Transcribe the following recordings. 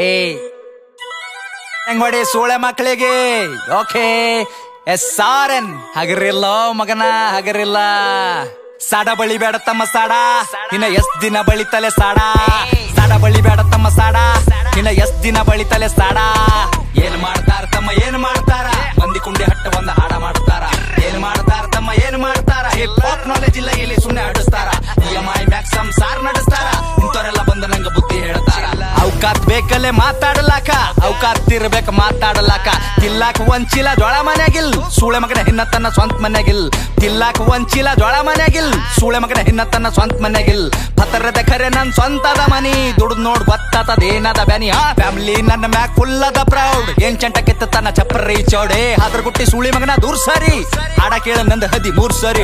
ಏಯ್ ಹೆಂಗೊಡಿ ಸೂಳೆ ಮಕ್ಕಳಿಗೆ ಓಕೆ SRN ಹಗರಿಲ್ಲ ಮಗನ ಹಗರಿಲ್ಲ. ಸಾಡ ಬಳಿ ಬೇಡ ತಮ್ಮ ಸಾಡ ಇನ್ನ ಎಷ್ಟ್ ದಿನ ಬಳಿತಲೆ ಸಾಡ. ಸಾಡ ಬಳಿ ಬೇಡ ತಮ್ಮ ಸಾಡ ಇನ್ನ ಎಷ್ಟ್ ದಿನ ಬಳಿತಲೆ ಸಾಡ. ಏನ್ ಮಾಡ್ತಾರ ತಮ್ಮ ಏನ್ ಮಾಡ್ತಾರ, ಮಂದಿ ಕುಂಡಿ ಹಟ್ಟ ಒಂದ ಹಾಡ ಮಾಡ್ತಾರ. ಏನ್ ಮಾಡ್ತಾರ ತಮ್ಮ ಏನ್ ಮಾಡ್ತಾರ, ಹಿಪ್ ಹಾಪ್ ನಾಲೆಜ್ ಇಲ್ಲ ಇಲ್ಲಿ ಸುಮ್ನೆ ಆಡಿಸ್ತಾರ. EMI ಮ್ಯಾಕ್ ಸಂಸಾರ ನಡೆಸ್ತಾರ. ಇಂಥವ್ರೆಲ್ಲ ಬಂದು ನಂಗ ಬುದ್ಧಿ ಹೇಳ್ತಾರ. ಅವಕಾತ್ ಬೇಕಲ್ಲೇ ಮಾತಾಡಲಾಕ, ಅವಕಾತ್ ಇರ್ಬೇಕ ಮಾತಾಡಲಾಕ. ತಿಲ್ಲಾಕ ಒಂಚಿಲ ಜೋಳ ಮನ್ಯಾಗಿಲ್, ಸೂಳೆ ಮಗನ ಹಿನ್ನತನ ಸ್ವಂತ ಮನ್ಯಾಗಿಲ್. ತಿಲ್ಲಾಕ ಒಂಚಿಲ ಜೋಳ ಮನ್ಯಾಗಿಲ್, ಸೂಳೆ ಮಗನ ಹಿನ್ನತನ ಸ್ವಂತ ಮನ್ಯಾಗಿಲ್. ಪತರದ ಖರೆ ನನ್ ಸ್ವಂತದ ಮನಿ, ದುಡ್ದು ನೋಡ್ ಗೊತ್ತಾತದೇನದ ಬ್ಯಾನಿ. ಫ್ಯಾಮಿಲಿ ನನ್ನ ಮ್ಯಾಕ್ ಫುಲ್ ಅದ ಪ್ರೌಡ್. ಏನ್ ಚಂಟ ಕೆತ್ತತನ ಚಪ್ಪರಿ ಚೌಡೆ, ಅದ್ರ ಗುಟ್ಟಿ ಸೂಳಿ ಮಗನ ದೂರ್ ಸರಿ. ಹಾಡ ಕೇಳ ನಂದ 13 ಸರಿ.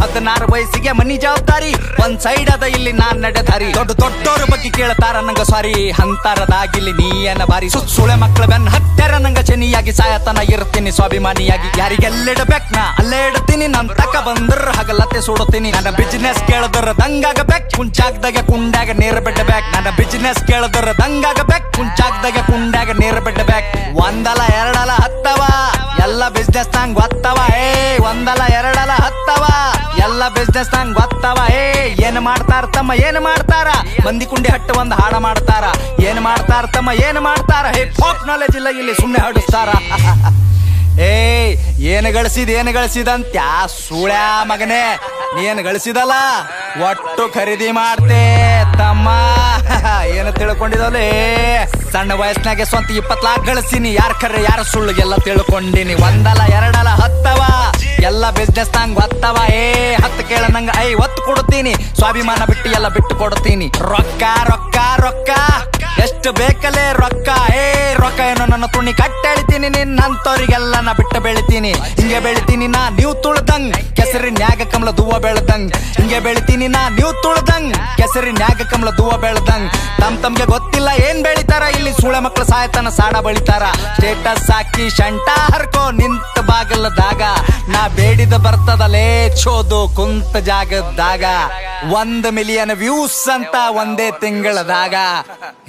16 ವಯಸ್ಸಿಗೆ ಮನಿ ಜವಾಬ್ದಾರಿ, ಒಂದ್ ಸೈಡ್ ಅದ ಇಲ್ಲಿ ನಾನ್ ನಡೆದಾರಿ. ದೊಡ್ಡವ್ರ ಬಗ್ಗೆ ಕೇಳ್ತಾರ ನಂಗ ಸಾರಿ, ಅಂತರದಾಗಿಲ್ಲಿ ನೀಯನ ಬಾರಿ. ಸುಳೆ ಮಕ್ಕಳ ಬೆನ್ನ ಹತ್ಯಾರ ನಂಗ ಚೆನ್ನಿಯಾಗಿ, ಸಾಯತನ ಇರ್ತೀನಿ ಸ್ವಾಭಿಮಾನಿಯಾಗಿ. ಯಾರಿಗೆಲ್ಲಿಡಬೇಕ್ ನಾ ಅಲ್ಲೇ ಇಡ್ತೀನಿ, ನನ್ ತಕ ಬಂದ್ರ ಹಗಲತ್ತೆ ಸುಡುತ್ತೀನಿ. ನನ್ನ ಬಿಸಿನೆಸ್ ಕೇಳದ್ರ ದಂಗಾಗಬೇಕ್, ಕುಂಚಾಗ್ದಾಗ ಕುಂಡ್ಯಾಗ ನೀರ್ ಬಿಡ್ಬೇಕ್. ನನ್ನ ಬಿಸಿನೆಸ್ ಕೇಳದ್ರ ದಂಗಾಗಬೇಕ್, ಕುಂಚಾಗ್ದಾಗ ಕುಂಡ್ಯಾಗ ನೀರ್ ಬಿಡ್ಬೇಕ್. ಒಂದಲ ಎರಡಲ ಹತ್ತವ ಎಲ್ಲ ಬಿಸ್ನೆಸ್ ನಂಗ್ ಗೊತ್ತವ. ಒಂದಲ ಎರಡಲ ಹತ್ತವ ಎಲ್ಲ ಬಿಸ್ನೆಸ್ ನಂಗ್ ಗೊತ್ತವ. ಏನ್ ಮಾಡ್ತಾರ ತಮ್ಮ ಏನ್ ಮಾಡ್ತಾರ, ಮಂದಿ ಕುಂಡಿ ಹಟ್ಟ ಒಂದ್ ಹಾಡ ಮಾಡ್ತಾರ. ಏನ್ ಮಾಡ್ತಾರ ತಮ್ಮ ಏನ್ ಮಾಡ್ತಾರ, ಹಿಪ್ ಹಾಪ್ ನಾಲೆಜ್ ಇಲ್ಲ ಇಲ್ಲಿ ಸುಮ್ನೆ ಹಾಡಿಸ್ತಾರ. ಏನ್ ಗಳಿಸಿದಂತ್ಯ ಸೂಳ್ಯಾ ಮಗನೇ, ನೀನ್ ಗಳಿಸಿದಲ್ಲ ಒಟ್ಟು ಖರೀದಿ ಮಾಡ್ತೆ ತಮ್ಮ. ಏನು ತಿಳ್ಕೊಂಡಿದಲೇ, ಸಣ್ಣ ವಯಸ್ಸಿನಾಗೆ ಸ್ವಂತ 20 ಲಾಖ ಗಳಿಸಿನಿ. ಯಾರ ಖರೆ ಯಾರ ಸುಳ್ಳಿಗೆಲ್ಲ ತಿಳ್ಕೊಂಡಿನಿ. ಒಂದಲ ಎರಡಲ ಹತ್ತವ ಎಲ್ಲ ಬಿಸ್ನೆಸ್ ನಂಗ್ ಗೊತ್ತವ. ಹತ್ತು ಕೇಳ ನಂಗ 50 ಕೊಡ್ತೀನಿ, ಸ್ವಾಭಿಮಾನ ಬಿಟ್ಟು ಎಲ್ಲ ಬಿಟ್ಟು ಕೊಡ್ತೀನಿ. ರೊಕ್ಕ ರೊಕ್ಕ ರೊಕ್ಕ ಎಷ್ಟು ಬೇಕಲೇ ರೊಕ್ಕ. ರೊಕ್ಕ ಏನೋ ನನ್ನ ತುಣಿ ಕಟ್ಟೆಳಿತೀನಿ, ನಿನ್ನಂತವ್ರಿಗೆಲ್ಲ ನಾ ಬಿಟ್ಟು ಬೆಳಿತೀನಿ. ಹಿಂಗೆ ಬೆಳಿತೀನಿ ನಾ ನೀವು ತುಳ್ದಂಗ್, ಕೆಸರಿನ್ಯಾಗ ಕಮಲ ದೂವ ಬೆಳ್ದಂಗ್. ಹಿಂಗೆ ಬೆಳಿತೀನಿ ನಾ ನೀವು ತುಳ್ದಂಗ್, ಕೆಸರಿನ್ಯಾಗ ಕಮಲ ದೂವ ಬೆಳ್ದಂಗ್. ತಮ್ಗೆ ಗೊತ್ತಿಲ್ಲ ಏನ್ ಬೆಳಿತಾರ, ಇಲ್ಲಿ ಸೂಳೆ ಮಕ್ಳು ಸಾಯ್ತನ ಸಾಡ ಬಳಿತಾರ. ಸ್ಟೇಟಸ್ ಹಾಕಿ ಶಂಟ ಹರ್ಕೋ ನಿಂತ ಬಾಗಲದಾಗ, ನಾ ಬೇಡಿದ ಬರ್ತದಲೇ ಚೋದು ಕುಂತ ಜಾಗದಾಗ. 1 ಮಿಲಿಯನ್ ವ್ಯೂಸ್ ಅಂತ ಒಂದೇ ತಿಂಗಳದಾಗ,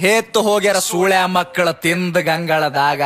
ಹೇತ್ತು ಹೋಗ್ಯಾರ ಸೂಳೆ ಮಕ್ಕಳ ತಿಂದ ಗಂಗಳದಾಗ.